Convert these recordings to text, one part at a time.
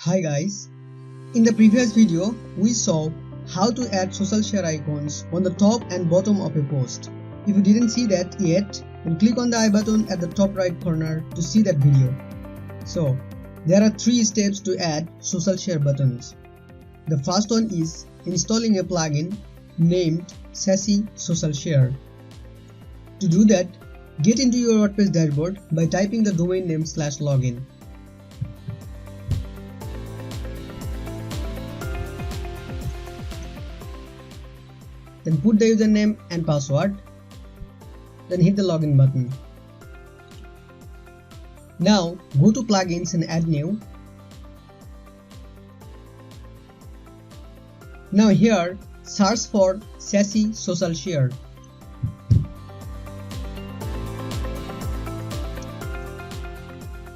Hi guys, in the previous video we saw how to add social share icons on the top and bottom of a post. If you didn't see that yet, then click on the I button at the top right corner to see that video. So there are 3 steps to add social share buttons. The first one is installing a plugin named Sassy Social Share. To do that, get into your WordPress dashboard by typing the domain name /login. Then put the username and password. Then hit the login button. Now go to plugins and add new. Now here search for Sassy Social Share.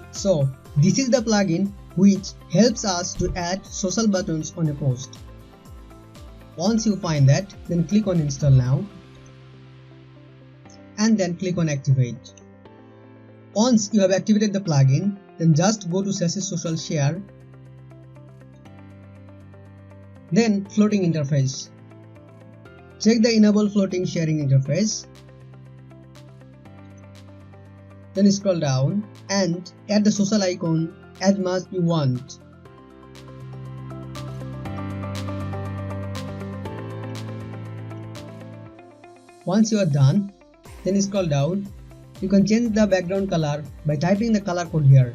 So this is the plugin which helps us to add social buttons on a post. Once you find that, then click on install now and then click on activate. Once you have activated the plugin, then just go to Sassy Social Share, then floating interface. Check the enable floating sharing interface, then scroll down and add the social icon as much you want. Once you are done, then scroll down. You can change the background color by typing the color code here.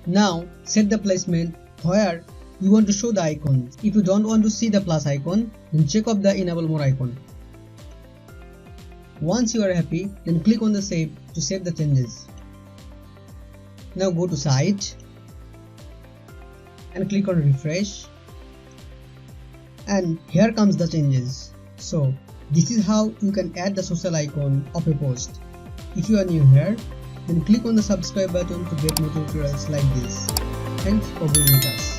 Now set the placement where you want to show the icons. If you don't want to see the plus icon, then check off the enable more icon. Once you are happy, then click on the save to save the changes. Now go to site and click on refresh, and here comes the changes. So this is how you can add the social icon of a post. If you are new here, then click on the subscribe button to get more tutorials like this. Thanks for being with us.